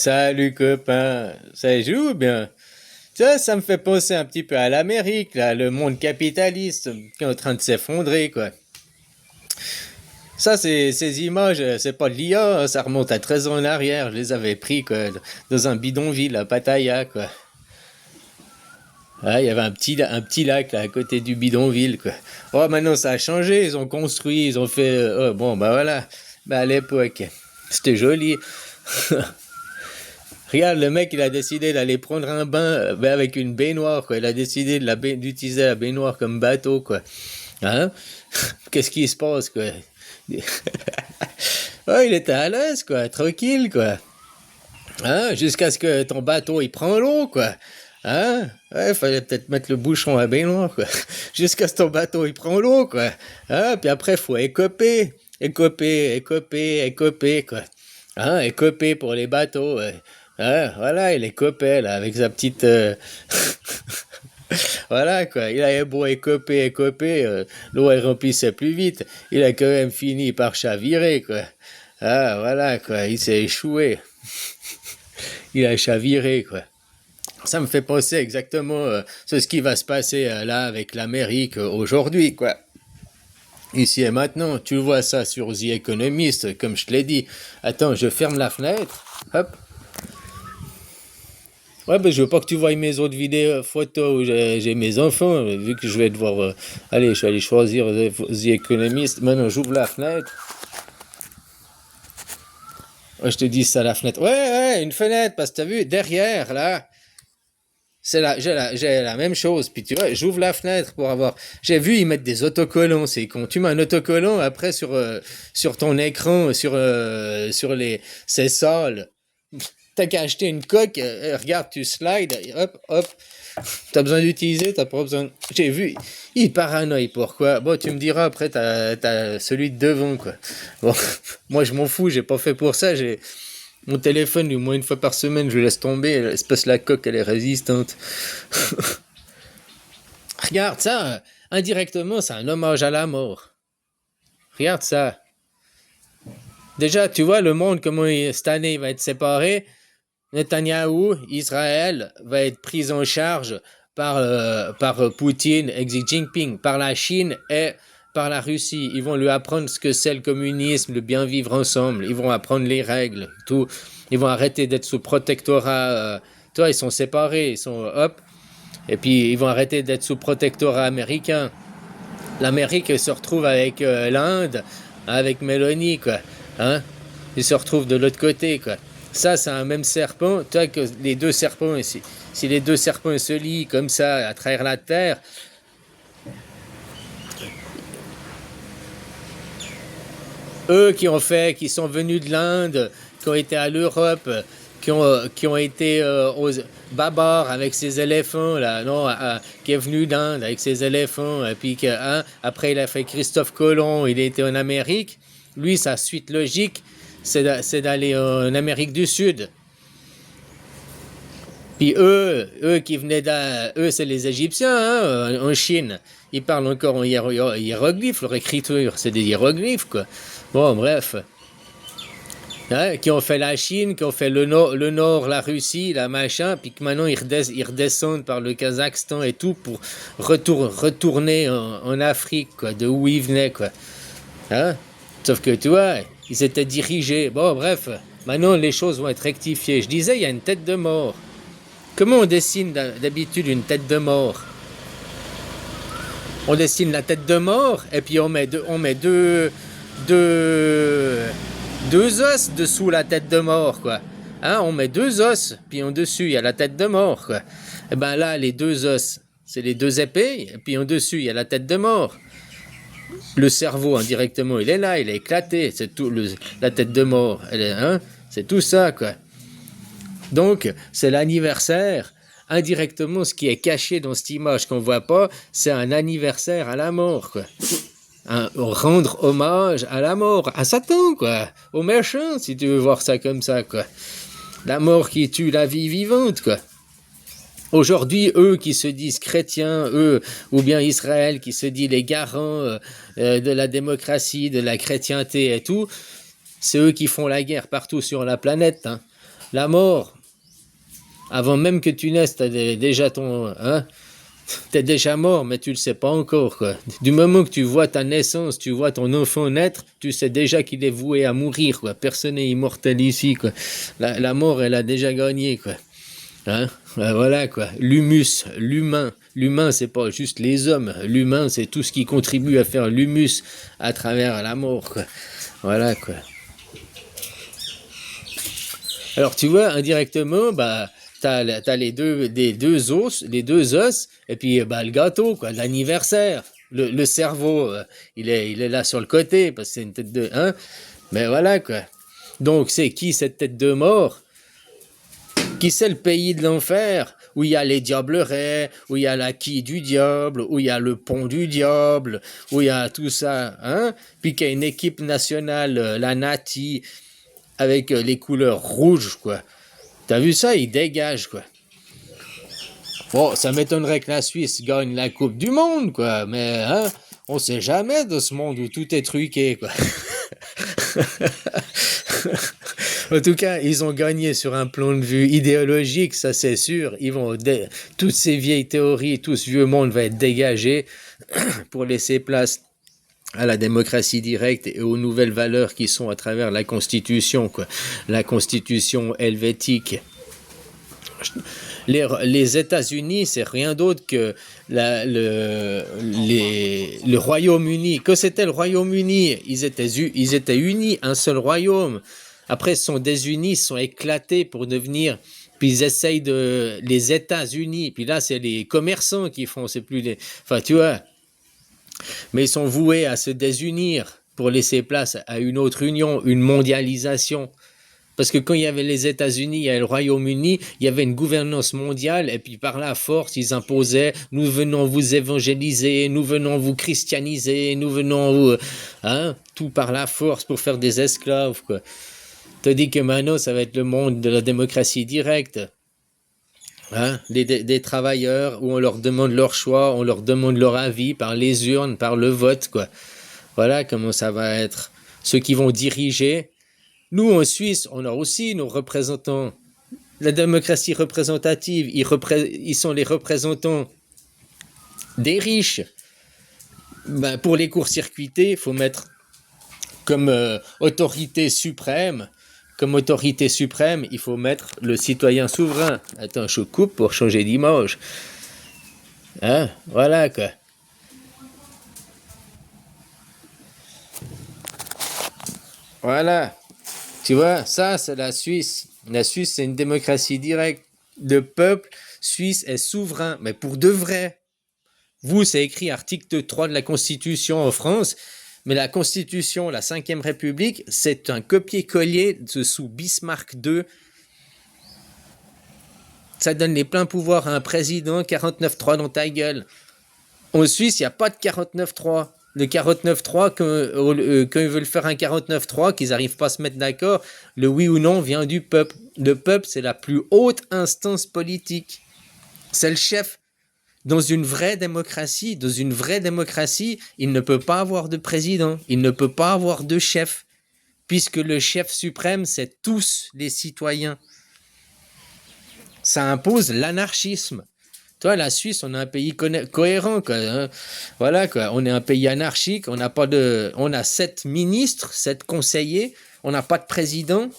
Salut copain, ça joue bien. Ça me fait penser un petit peu à l'Amérique, là, le monde capitaliste qui est en train de s'effondrer, quoi. Ça, ces images, c'est pas de l'IA, hein, ça remonte à 13 ans en arrière. Je les avais pris, quoi, dans un bidonville à Pattaya, quoi. Ah, il y avait un petit lac, là, à côté du bidonville, quoi. Oh, maintenant, ça a changé, ils ont construit, ils ont fait... oh, bon, bah voilà. Bah, à l'époque, c'était joli. Regarde, le mec, il a décidé d'aller prendre un bain ben, avec une baignoire, quoi. Il a décidé d'utiliser la baignoire comme bateau, quoi. Hein? Qu'est-ce qui se passe, quoi? Oh, il était à l'aise, quoi. Tranquille, quoi. Hein? Jusqu'à ce que ton bateau, il prend l'eau, quoi. Hein? Ouais, fallait peut-être mettre le bouchon à baignoire, quoi. Jusqu'à ce que ton bateau, il prend l'eau, quoi. Hein? Puis après, faut écoper. Écoper, quoi. Hein? Écoper pour les bateaux, ouais. Hein? Voilà, il écopait, là, avec sa petite... Voilà, quoi. Il avait beau écoper, l'eau, elle remplissait plus vite. Il a quand même fini par chavirer, quoi. Ah, voilà, quoi. Il s'est échoué. Il a chaviré, quoi. Ça me fait penser exactement ce qui va se passer là avec l'Amérique aujourd'hui, quoi. Ici et maintenant, tu vois ça sur The Economist, comme je te l'ai dit. Attends, je ferme la fenêtre. Hop. Ouais, ben je veux pas que tu voies mes autres vidéos, photos où j'ai mes enfants, vu que je vais devoir... allez, je vais aller choisir The Economist. Maintenant, j'ouvre la fenêtre. Ouais, je te dis ça, la fenêtre. Ouais, une fenêtre, parce que t'as vu, derrière, là, j'ai la même chose. Puis tu vois, j'ouvre la fenêtre pour avoir... J'ai vu, ils mettent des autocollants, c'est con. Tu mets un autocollant, après, sur ton écran, sur c'est sale. T'as qu'à acheter une coque, regarde, tu slides, hop, hop. T'as besoin d'utiliser, t'as pas besoin. J'ai vu, il paranoïe, pourquoi? Bon, tu me diras après, t'as celui de devant, quoi. Bon, moi je m'en fous, j'ai pas fait pour ça, j'ai. Mon téléphone, au moins une fois par semaine, je le laisse tomber, espèce la coque, elle est résistante. Regarde ça, indirectement, c'est un hommage à la mort. Regarde ça. Déjà, tu vois le monde, comment cette année il va être séparé. Netanyahou, Israël, va être pris en charge par Poutine et Xi Jinping, par la Chine et par la Russie. Ils vont lui apprendre ce que c'est le communisme, le bien vivre ensemble. Ils vont apprendre les règles, tout. Ils vont arrêter d'être sous protectorat. Tu vois, ils sont séparés, ils sont hop. Et puis ils vont arrêter d'être sous protectorat américain. L'Amérique se retrouve avec l'Inde, avec Mélanie, quoi. Hein? Ils se retrouvent de l'autre côté, quoi. Ça, c'est un même serpent. Tu vois que les deux serpents, si les deux serpents se lient comme ça à travers la terre, eux qui sont venus de l'Inde, qui ont été à l'Europe, qui ont été aux Babar avec ses éléphants, là, non, qui est venu d'Inde avec ses éléphants, et puis après il a fait Christophe Colomb, il a été en Amérique. Lui, sa suite logique, c'est d'aller en Amérique du Sud. Puis eux qui venaient eux c'est les Égyptiens, hein, en Chine. Ils parlent encore en hiéroglyphes, leur écriture, c'est des hiéroglyphes, quoi. Bon, bref. Hein, qui ont fait la Chine, qui ont fait le nord, la Russie, la machin, puis que maintenant ils redescendent par le Kazakhstan et tout pour retourner en Afrique, quoi, de où ils venaient, quoi. Hein? Sauf que tu vois, ils étaient dirigés. Bon, bref, maintenant les choses vont être rectifiées. Je disais, il y a une tête de mort. Comment on dessine d'habitude une tête de mort? On dessine la tête de mort et puis on met deux os dessous la tête de mort, quoi. Hein, on met deux os, puis en dessus il y a la tête de mort, quoi. Et ben là, les deux os, c'est les deux épées, et puis en dessus il y a la tête de mort. Le cerveau indirectement, il est là, il est éclaté, c'est tout la tête de mort, hein, c'est tout ça, quoi. Donc, c'est l'anniversaire. Indirectement, ce qui est caché dans cette image qu'on voit pas, c'est un anniversaire à la mort, quoi. Rendre hommage à la mort, à Satan, quoi. Au méchant, si tu veux voir ça comme ça, quoi. La mort qui tue la vie vivante, quoi. Aujourd'hui, eux qui se disent chrétiens, eux, ou bien Israël qui se dit les garants de la démocratie, de la chrétienté et tout, c'est eux qui font la guerre partout sur la planète, hein. La mort, avant même que tu naisses, déjà ton... Hein, t'es déjà mort, mais tu le sais pas encore, quoi. Du moment que tu vois ta naissance, tu vois ton enfant naître, tu sais déjà qu'il est voué à mourir, quoi. Personne n'est immortel ici, quoi. La mort, elle a déjà gagné, quoi. Hein? Voilà, quoi. L'humus, l'humain. L'humain, c'est pas juste les hommes. L'humain, c'est tout ce qui contribue à faire l'humus à travers la mort, quoi. Voilà, quoi. Alors, tu vois, indirectement, bah, t'as les deux os, et puis, bah, le gâteau, quoi, l'anniversaire. Le cerveau, il est là sur le côté, parce que c'est une tête de, hein. Mais voilà, quoi. Donc, c'est qui cette tête de mort? Qui c'est le pays de l'enfer? Où il y a les diablerets, où il y a la quille du diable, où il y a le pont du diable, où il y a tout ça, hein? Puis qu'il y a une équipe nationale, la Nati, avec les couleurs rouges, quoi. T'as vu ça? Ils dégagent, quoi. Bon, ça m'étonnerait que la Suisse gagne la Coupe du Monde, quoi. Mais, hein, on sait jamais de ce monde où tout est truqué, quoi. En tout cas, ils ont gagné sur un plan de vue idéologique, ça c'est sûr. Toutes ces vieilles théories, tout ce vieux monde va être dégagé pour laisser place à la démocratie directe et aux nouvelles valeurs qui sont à travers la Constitution, quoi. La Constitution helvétique. Les États-Unis, c'est rien d'autre que le Royaume-Uni. Que c'était le Royaume-Uni? Ils étaient unis, un seul royaume. Après, ils se sont désunis, ils se sont éclatés pour devenir... Puis ils essayent les États-Unis. Puis là, c'est les commerçants qui font, c'est plus les... Enfin, tu vois. Mais ils sont voués à se désunir pour laisser place à une autre union, une mondialisation. Parce que quand il y avait les États-Unis, il y avait le Royaume-Uni, il y avait une gouvernance mondiale, et puis par la force, ils imposaient, nous venons vous évangéliser, nous venons vous christianiser, nous venons vous... Hein, tout par la force pour faire des esclaves, quoi. Te dis que maintenant, ça va être le monde de la démocratie directe. Hein, des travailleurs où on leur demande leur choix, on leur demande leur avis par les urnes, par le vote, quoi. Voilà comment ça va être. Ceux qui vont diriger. Nous, en Suisse, on a aussi nos représentants. La démocratie représentative, ils sont les représentants des riches. Ben, pour les court-circuiter, il faut mettre comme autorité suprême. Comme autorité suprême, il faut mettre le citoyen souverain. Attends, je coupe pour changer d'image. Hein? Voilà, quoi. Voilà. Tu vois, ça, c'est la Suisse. La Suisse, c'est une démocratie directe. Le peuple suisse est souverain, mais pour de vrai. Vous, c'est écrit article 3 de la Constitution en France, mais la Constitution, la 5e République, c'est un copier-coller sous Bismarck II. Ça donne les pleins pouvoirs à un président, 49.3 dans ta gueule. En Suisse, il n'y a pas de 49.3. Le 49.3, quand ils veulent faire un 49.3, qu'ils n'arrivent pas à se mettre d'accord, le oui ou non vient du peuple. Le peuple, c'est la plus haute instance politique. C'est le chef. Dans une vraie démocratie, il ne peut pas avoir de président, il ne peut pas avoir de chef, puisque le chef suprême, c'est tous les citoyens. Ça impose l'anarchisme. Toi, la Suisse, on est un pays cohérent, quoi, hein. Voilà, quoi. On est un pays anarchique, on a 7 ministres, 7 conseillers, on n'a pas de président.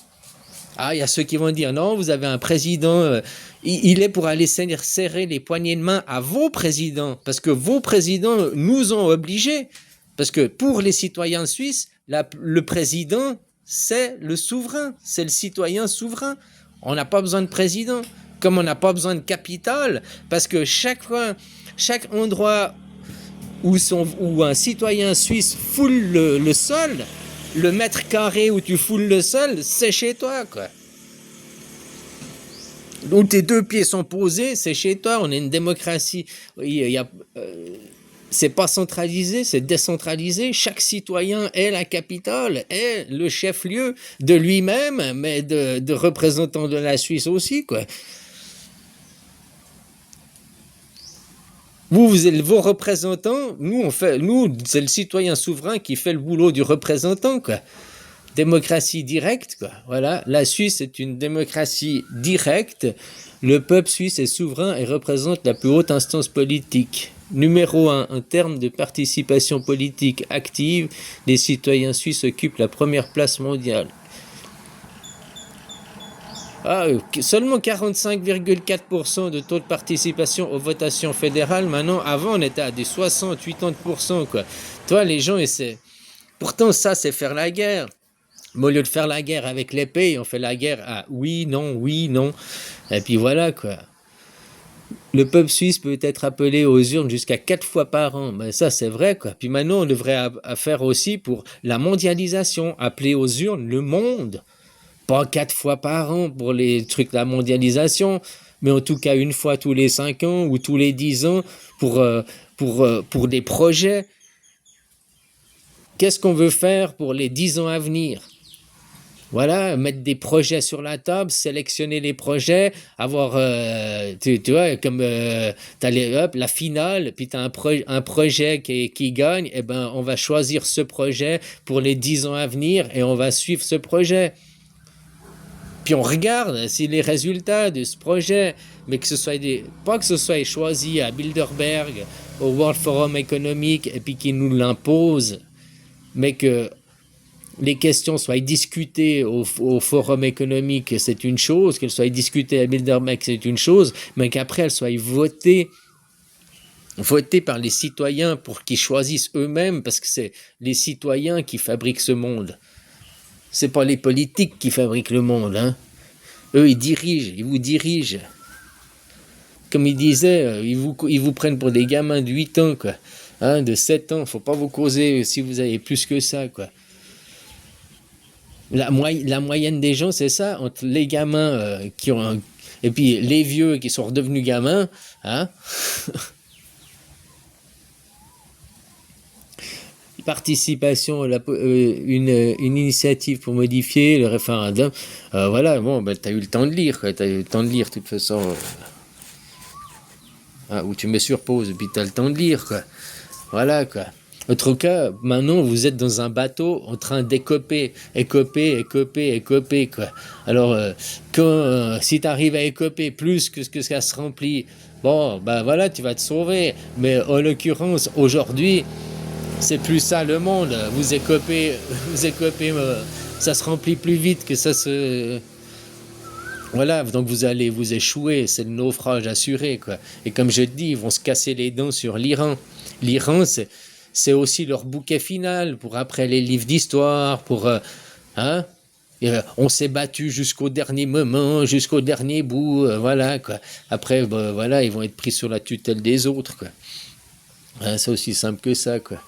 Ah, il y a ceux qui vont dire, non, vous avez un président, il est pour aller serrer les poignées de main à vos présidents, parce que vos présidents nous ont obligés. Parce que pour les citoyens suisses, le président, c'est le souverain, c'est le citoyen souverain. On n'a pas besoin de président, comme on n'a pas besoin de capitale, parce que chaque endroit où un citoyen suisse foule le sol, le mètre carré où tu foules le sol, c'est chez toi, quoi. Où tes 2 pieds sont posés, c'est chez toi. On est une démocratie. C'est pas centralisé, c'est décentralisé. Chaque citoyen est la capitale, est le chef-lieu de lui-même, mais de représentants de la Suisse aussi, quoi. Vous êtes vos représentants, nous, c'est le citoyen souverain qui fait le boulot du représentant, quoi. démocratie directe, quoi. Voilà, la Suisse est une démocratie directe. Le peuple suisse est souverain et représente la plus haute instance politique. Numéro 1, en termes de participation politique active, les citoyens suisses occupent la première place mondiale. Seulement 45,4% de taux de participation aux votations fédérales. Maintenant, avant, on était à des 60-80%, quoi. Toi, les gens essaient. Pourtant, ça, c'est faire la guerre. Mais au lieu de faire la guerre avec l'épée, on fait la guerre à oui, non, oui, non. Et puis voilà, quoi. Le peuple suisse peut être appelé aux urnes jusqu'à 4 fois par an. Ben ça, c'est vrai, quoi. Puis maintenant, on devrait faire aussi pour la mondialisation, appeler aux urnes le monde. Pas 4 fois par an pour les trucs de la mondialisation, mais en tout cas une fois tous les 5 ans ou tous les 10 ans pour des projets. Qu'est-ce qu'on veut faire pour les 10 ans à venir? Voilà, mettre des projets sur la table, sélectionner les projets, avoir, tu vois, comme la finale, puis tu as un projet qui gagne, et ben on va choisir ce projet pour les 10 ans à venir et on va suivre ce projet. Puis on regarde si les résultats de ce projet, mais que ce soit pas que ce soit choisi à Bilderberg, au World Forum économique, et puis qu'ils nous l'imposent, mais que les questions soient discutées au Forum économique, c'est une chose, qu'elles soient discutées à Bilderberg, c'est une chose, mais qu'après elles soient votées par les citoyens pour qu'ils choisissent eux-mêmes, parce que c'est les citoyens qui fabriquent ce monde. C'est pas les politiques qui fabriquent le monde, hein. Eux, ils vous dirigent. Comme ils disaient, ils vous prennent pour des gamins de 8 ans, quoi. Hein, de 7 ans, faut pas vous causer si vous avez plus que ça, quoi. La moyenne des gens, c'est ça, entre les gamins qui ont... et puis les vieux qui sont redevenus gamins, hein. Participation, une initiative pour modifier le référendum. Voilà, bon, ben, tu as eu le temps de lire, quoi. Tu as eu le temps de lire, de toute façon. Ou tu me surposes, et puis tu as le temps de lire, quoi. Voilà, quoi. En tout cas, maintenant, vous êtes dans un bateau en train d'écoper, quoi. Alors, si tu arrives à écoper plus que ce que ça se remplit, bon, ben voilà, tu vas te sauver. Mais en l'occurrence, aujourd'hui, c'est plus ça le monde. Vous écopez, ça se remplit plus vite que ça se... Voilà, donc vous allez vous échouer, c'est le naufrage assuré, quoi. Et comme je te dis, ils vont se casser les dents sur l'Iran. L'Iran, c'est aussi leur bouquet final pour après les livres d'histoire, pour... hein? On s'est battu jusqu'au dernier moment, jusqu'au dernier bout, voilà, quoi. Après, voilà, ils vont être pris sur la tutelle des autres, quoi. C'est aussi simple que ça, quoi.